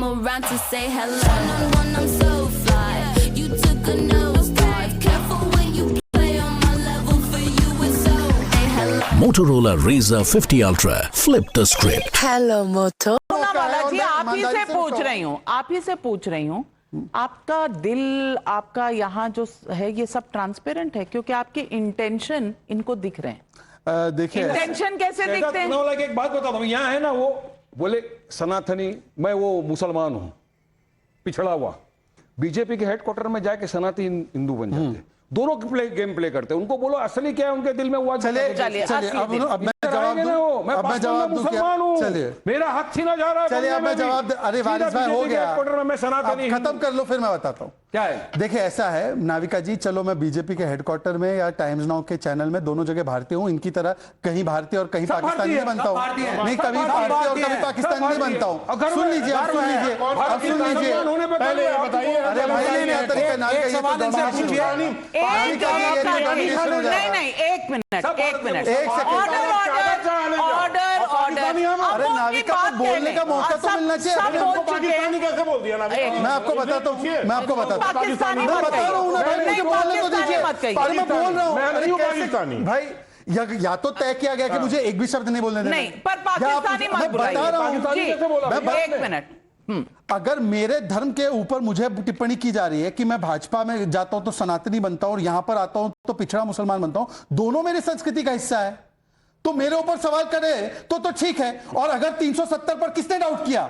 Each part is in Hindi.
come around to say hello. One-on-one, I'm so fly. You took a nosedive. Careful when you play on my level. For you, it's so. Hey, hello. Motorola Razr 50 Ultra. Flip the script. Hello Moto जी आप ही से पूछ रही हूँ आपका दिल, आपका यहाँ जो है ये सब ट्रांसपेरेंट है क्योंकि आपके इंटेंशन इनको दिख रहे हैं। देखिए इंटेंशन कैसे दिखते हैं? एक बात बता दूं, यहाँ है ना वो बोले सनातनी, मैं वो मुसलमान हूँ पिछड़ा हुआ, बीजेपी के हेडक्वार्टर में जाके सनातनी हिंदू बन जाते, दोनों गेम प्ले करते हैं। उनको बोलो असली क्या है उनके दिल में हुआ। चलिए अब मैं जवाब दूं मुसलमान हूँ, मेरा हक छीना जा रहा है। चलिए अब मैं जवाब अरे वारिस भाई हो गया, मैं सनातनी खत्म कर लो फिर मैं बताता हूँ क्या है। देखिए ऐसा है नाविका जी, चलो मैं बीजेपी के हेडक्वार्टर में या टाइम्स नाउ के चैनल में दोनों जगह भारतीय हूँ, इनकी तरह कहीं भारतीय और कहीं पाकिस्तानी नहीं बनता हूँ, नहीं कभी भारतीय और कभी पाकिस्तानी नहीं बनता हूँ। सुन लीजिए अब सुन लीजिए अब सुन लीजिए, अरे भाई नहीं तरीका नहीं एक मिनट अरे नाविका को बोलने का मौका तो मिलना चाहिए। कैसे बोल दिया मैं आपको बताता हूँ, मैं आपको बताता हूँ, मैं बता रहा हूँ ना भाई, मुझे बोलने तो दीजिए। अरे मैं बोल रहा हूँ, अरे कैसे भाई या तो तय किया गया कि मुझे एक भी शब्द नहीं बोलने देना, नहीं पर पाकिस्तानी मत बुलाइए। बता रहा हूँ एक मिनट, अगर मेरे धर्म के ऊपर मुझे टिप्पणी की जा रही है कि मैं भाजपा में जाता हूं तो सनातनी बनता हूं और यहां पर आता हूं तो पिछड़ा मुसलमान बनता हूं, दोनों मेरी संस्कृति का हिस्सा है, तो मेरे ऊपर सवाल करे तो ठीक है। और अगर 370 पर किसने डाउट किया,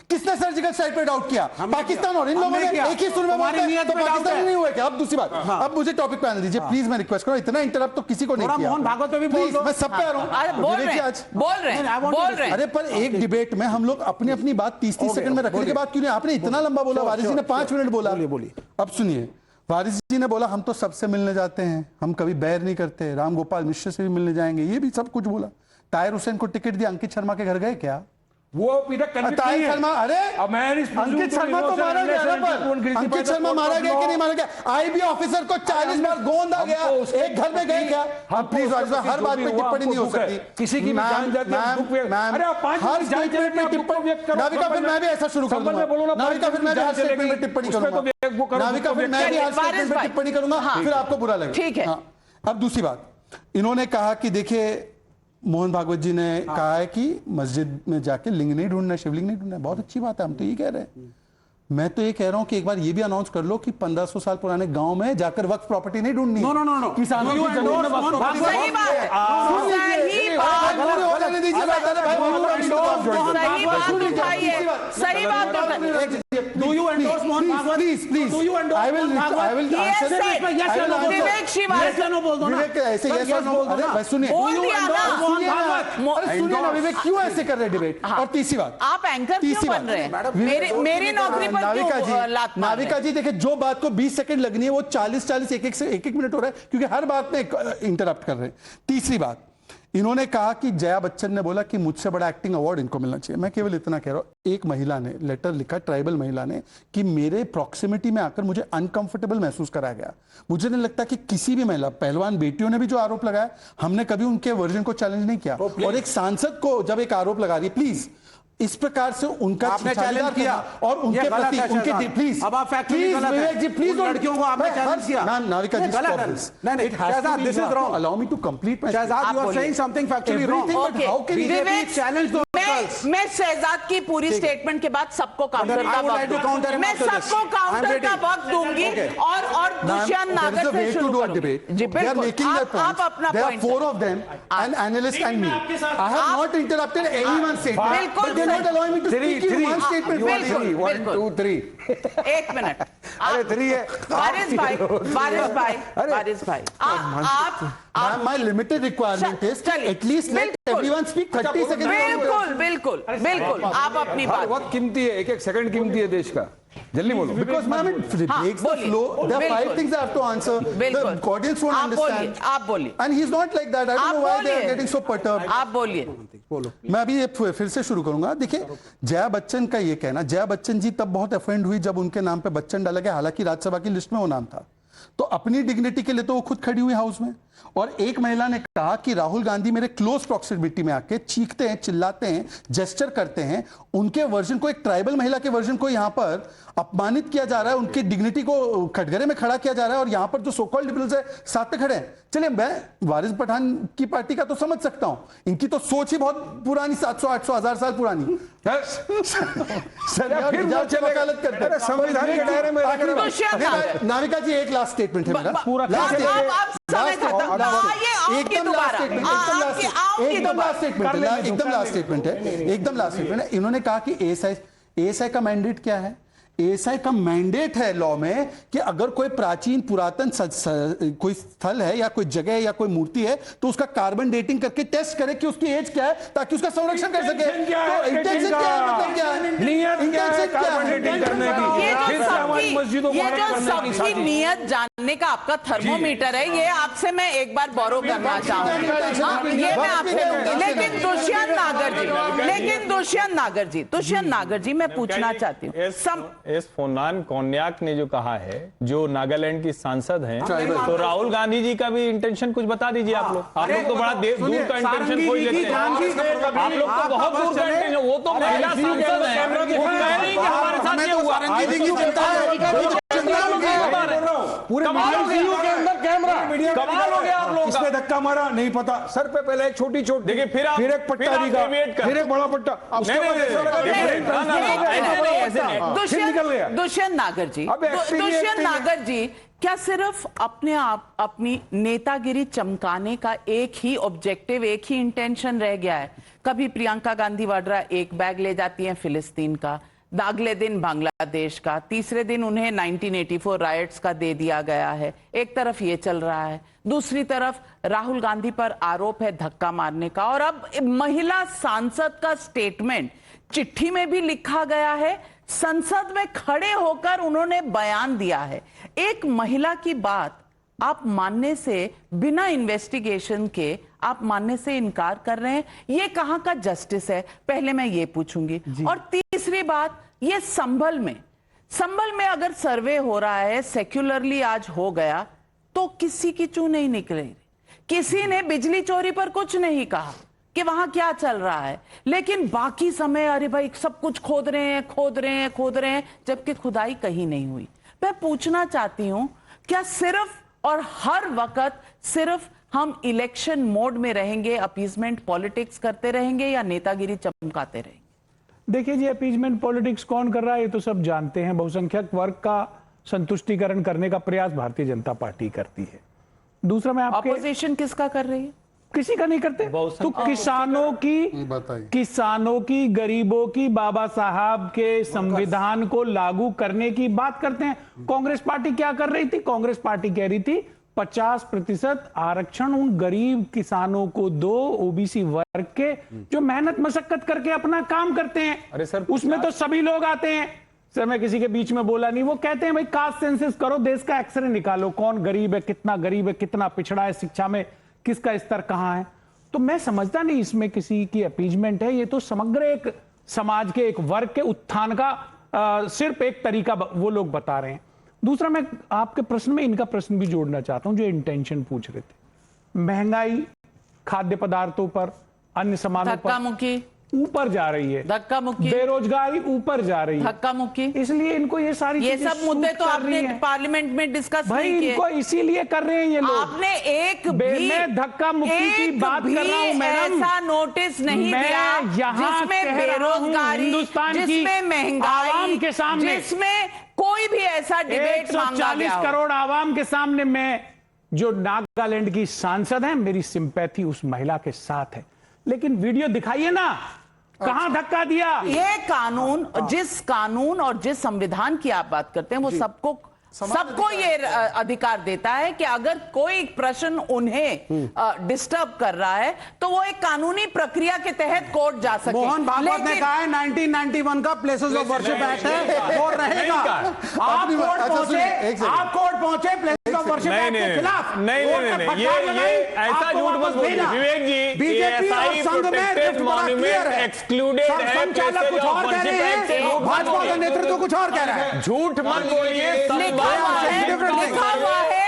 किसने सर्जिकल स्ट्राइक पर डाउट किया? पाकिस्तान और इन लोगों ने एक ही सुर में बोलते हैं तो पाकिस्तान नहीं हुआ क्या? अब दूसरी बात, अब मुझे टॉपिक पे आने दीजिए प्लीज, मैं रिक्वेस्ट करूं, इतना इंटरप्ट तो किसी को नहीं किया। मोहन भागवत पे भी प्लीज, मैं सब पे आ रहा हूं, बोल रहे हैं। अरे पर एक डिबेट में हम लोग अपनी अपनी बात 30-30 सेकंड में रखने के बाद क्यों नहीं? आपने इतना लंबा बोला, वारिस जी ने 5 मिनट बोला। अब सुनिए, वारिस जी ने बोला हम तो सबसे मिलने जाते हैं, हम कभी बैर नहीं करते, राम गोपाल मिश्र से भी मिलने जाएंगे, ये भी सब कुछ बोला। ताहिर हुसैन को टिकट दिया, अंकित शर्मा के घर गए क्या? वो ताहिर शर्मा, अरे अंकित शर्मा तो मारा गया ना, पर अंकित शर्मा मारा गया कि नहीं मारा गया? आईबी ऑफिसर को 40 बार गोंद आ गया, एक घर में गए क्या? हम प्लीज हर बात पे टिप्पणी नहीं हो सकती किसी की जान जाती है। अरे आप 5 हर स्टेटमेंट में टिप्पणी नाविका, फिर मैं भी ऐसा शुरू करूंगा नाविका, फिर मैं भी हर स्टेटमेंट में टिप्पणी करूंगा नाविका, फिर मैं भी हर स्टेटमेंट में टिप्पणी करूंगा, फिर आपको बुरा लगेगा। ठीक है। अब दूसरी बात, इन्होंने कहा कि देखिए मोहन भागवत जी ने कहा है कि मस्जिद में जाके लिंग नहीं ढूंढना, शिवलिंग नहीं ढूंढना, बहुत अच्छी बात है, हम तो ये कह रहे हैं। मैं तो ये कह रहा हूं कि एक बार ये भी अनाउंस कर लो कि 1500 साल पुराने गांव में जाकर वक्त प्रॉपर्टी नहीं ढूंढनी। नो किसानों की जमीन में वक्त प्रॉपर्टी। सही बात, Do you endorse Mohan Bhagwat? Please. Do you endorse Mohan Bhagwat? I will answer. Yes or no? Vivek Shivaji yes or no बोल दो ना। विवेक ऐसे yes or no बोल दो ना। अरे सुनिए। बोल दिया ना। अरे सुनिए ना विवेक, क्यों ऐसे कर रहे हैं डिबेट? और तीसरी बात, आप एंकर क्यों बन रहे हैं? मेरी नौकरी पर क्यों लात मार रहे हैं? नाविका जी देखिए, जो बात को 20 सेकंड लगनी है वो 40 एक मिनट हो रहा है, क्योंकि हर बात में इंटरप्ट कर रहे हैं। तीसरी बात, इन्होंने कहा कि जया बच्चन ने बोला कि मुझसे बड़ा एक्टिंग अवार्ड इनको मिलना चाहिए। मैं केवल इतना कह रहा हूं, एक महिला ने लेटर लिखा, ट्राइबल महिला ने, कि मेरे प्रॉक्सिमिटी में आकर मुझे अनकंफर्टेबल महसूस कराया गया। मुझे नहीं लगता कि किसी भी महिला, पहलवान बेटियों ने भी जो आरोप लगाया, हमने कभी उनके वर्जन को चैलेंज नहीं किया। और एक सांसद को जब एक आरोप लगा रही है, प्लीज इस प्रकार से उनका आपने चैलेंज किया और उनके प्रति उनके प्लीज, अब आप फैक्चुअली गलत विवेक जी प्लीज, लड़कियों को आपने चैलेंज किया। नाविका जी गलत है। नहीं Shehzad, this is wrong, allow me to complete my Shehzad, you are saying something factually wrong. How can Vivek challenge दो? मैं शहजाद की पूरी स्टेटमेंट के बाद सबको काउंटर का वक्त, मैं सबको काउंटर का वक्त दूंगी और दुष्यंत नागर से शुरू करूंगी। जी बिल्कुल, आप अपना point. 4 of them, an analyst and me. I have not interrupted anyone's statement. बिल्कुल, they not allowing me to speak in one statement. 1 2 3 एक मिनट। अरे 3 है। वारिस भाई, आप my limited requirement is at least let everyone speak 30 seconds. बिल्कुल, आप अपनी बात। वक्त कीमती है, एक सेकंड कीमती है देश का, जल्दी बोलो। Because ma'am, it breaks the flow. There are 5 things I have to answer. The audience won't understand. आप बोलिए। And he's not like that. I don't know why they are getting so perturbed. आप बोलिए। मैं अभी ये फिर से शुरू करूंगा। देखिए, जया बच्चन का ये कहना, जया बच्चन जी तब बहुत अफेंड हुई जब उनके नाम पे बच्चन डाला गया, हालांकि राज्यसभा की लिस्ट में वो नाम था। तो अपनी डिग्निटी के लिए तो वो खुद खड़ी हुई हाउस में। और एक महिला ने कहा कि राहुल गांधी मेरे क्लोज प्रॉक्सिमिटी में आके चीखते हैं, चिल्लाते हैं, जेस्चर करते हैं, उनके वर्जन को, एक ट्राइबल महिला के वर्जन को यहां पर अपमानित किया जा रहा है, उनकी डिग्निटी को कटघरे में खड़ा किया जा रहा है, और यहां पर जो सो कॉल्ड लिबरल्स है साथ पे खड़े हैं। चलिए, मैं वारिस पठान की पार्टी का तो समझ सकता हूं, इनकी तो सोच ही बहुत पुरानी, 700 800 1000 साल पुरानी। वकालत करते हैं संविधान के दायरे में नाविका जी, एक लास्ट स्टेटमेंट है मेरा, पूरा एकदम लास्ट स्टेटमेंट है। इन्होंने कहा कि एएसआई का मैंडेट क्या है? एएसआई का मैंडेट है लॉ में कि अगर कोई प्राचीन पुरातन कोई स्थल है या कोई जगह है या कोई मूर्ति है तो उसका कार्बन डेटिंग करके टेस्ट करे कि उसकी एज क्या है, ताकि उसका संरक्षण कर सके। तो इंटेंशन क्या है, मतलब क्या है, इंटेंशन क्या है? जो सबकी नियत जानने का आपका थर्मोमीटर है, ये आपसे मैं एक बार बोरो करना चाहूंगी, ये मैं आपसे लूंगी। लेकिन दुष्यंत नागर जी, मैं पूछना चाहती हूँ, इस फोनान कोन्याक ने जो कहा है, जो नागालैंड की सांसद हैं, तो राहुल गांधी जी का भी इंटेंशन कुछ बता दीजिए आप लोग। आप लोग तो बड़ा दूर का इंटेंशन कोई लेते हैं, आप लोग तो बहुत दूर का इंटेंशन, वो तो महिला सांसद है, हमारे साथ ये हुआ। कमाल हो गया आप लोग, इसमें धक्का मारा नहीं पता, सर पे पहले एक छोटी चोट, देखिए फिर एक पट्टा दिखा, फिर एक बड़ा पट्टा, दुष्यंत नागर जी, क्या सिर्फ अपने आप अपनी नेतागिरी चमकाने का एक ही ऑब्जेक्टिव, एक ही इंटेंशन रह गया है? कभी प्रियंका गांधी वाड्रा एक बैग ले जाती हैं फिलिस्तीन का, अगले दिन बांग्लादेश का, तीसरे दिन उन्हें 1984 राइट्स का दे दिया गया है। एक तरफ ये चल रहा है, दूसरी तरफ राहुल गांधी पर आरोप है धक्का मारने का, और अब महिला सांसद का स्टेटमेंट चिट्ठी में भी लिखा गया है, संसद में खड़े होकर उन्होंने बयान दिया है। एक महिला की बात आप मानने से, बिना इन्वेस्टिगेशन के आप मानने से इनकार कर रहे हैं, ये कहां का जस्टिस है? पहले मैं ये पूछूंगी। और तीसरी बात, ये संभल में अगर सर्वे हो रहा है, सेक्युलरली आज हो गया, तो किसी की चूं नहीं निकलेगी। किसी ने बिजली चोरी पर कुछ नहीं कहा कि वहां क्या चल रहा है, लेकिन बाकी समय अरे भाई सब कुछ खोद रहे हैं, जबकि खुदाई कहीं नहीं हुई। मैं पूछना चाहती हूं, क्या सिर्फ और हर वक्त सिर्फ हम इलेक्शन मोड में रहेंगे, अपीजमेंट पॉलिटिक्स करते रहेंगे, या नेतागिरी चमकाते रहेंगे? देखिए जी, अपीजमेंट पॉलिटिक्स कौन कर रहा है ये तो सब जानते हैं। बहुसंख्यक वर्ग का संतुष्टिकरण करने का प्रयास भारतीय जनता पार्टी करती है। दूसरा, मैं आपके अपोजिशन किसका कर रही है? किसी का नहीं करते। तो किसानों की, गरीबों की, बाबा साहब के संविधान को लागू करने की बात करते हैं। कांग्रेस पार्टी क्या कर रही थी? कांग्रेस पार्टी कह रही थी 50% आरक्षण उन गरीब किसानों को दो, ओबीसी वर्ग के, जो मेहनत मशक्कत करके अपना काम करते हैं। अरे सर, उसमें तो सभी लोग आते हैं। सर, मैं किसी के बीच में बोला नहीं। वो कहते हैं भाई कास्ट सेंसस करो, देश का एक्सरे निकालो, कौन गरीब है, कितना पिछड़ा है, शिक्षा में किसका स्तर कहां है। तो मैं समझता नहीं इसमें किसी की अपीजमेंट है। ये तो समग्र एक समाज के एक वर्ग के उत्थान का सिर्फ एक तरीका वो लोग बता रहे हैं। दूसरा, मैं आपके प्रश्न में इनका प्रश्न भी जोड़ना चाहता हूं, जो इंटेंशन पूछ रहे थे। महंगाई खाद्य पदार्थों पर, अन्य सामानों पर ऊपर जा रही है, धक्का मुक्की, बेरोजगारी ऊपर जा रही है, धक्का मुक्की। इसलिए इनको ये सारी ये सब मुद्दे तो आपने पार्लियामेंट में डिस्कस नहीं किए। इनको इसीलिए कर रहे हैं ये लोग। आपने एक भी धक्का मुक्की की बात कर रहा हूं मैडम, ऐसा नोटिस नहीं दिया जिसमें बेरोजगारी, हिंदुस्तान की जिसमें महंगाई, आवाम के सामने, जिसमें कोई भी ऐसा डिबेट मांगा गया हो। 140 करोड़ आवाम के सामने मैं, जो नागालैंड की सांसद है, मेरी सिंपैथी उस महिला के साथ है। लेकिन वीडियो दिखाइए ना, कहां धक्का दिया। ये कानून, जिस कानून और जिस संविधान की आप बात करते हैं, वो सबको ये अधिकार देता है कि अगर कोई प्रश्न उन्हें डिस्टर्ब कर रहा है तो वो एक कानूनी प्रक्रिया के तहत कोर्ट जा सके। मोहन भागवत ने कहा है 1991 का प्लेसेस ऑफ वर्शिप एक्ट है और रहेगा। आप कोर्ट पहुंचे प्लेसेस ऑफ वर्शिप एक्ट के खिलाफ। नहीं, ये ऐसा झूठ मत बोलिए विवेक जी। बीजेपी और संघ में मॉन्यूमेंट एक्सक्लूडेड है, संचालक कुछ और कह रहे हैं, भाजपा का नेतृत्व कुछ और कह रहा है। झूठ मत बोलिए। लिखा हुआ है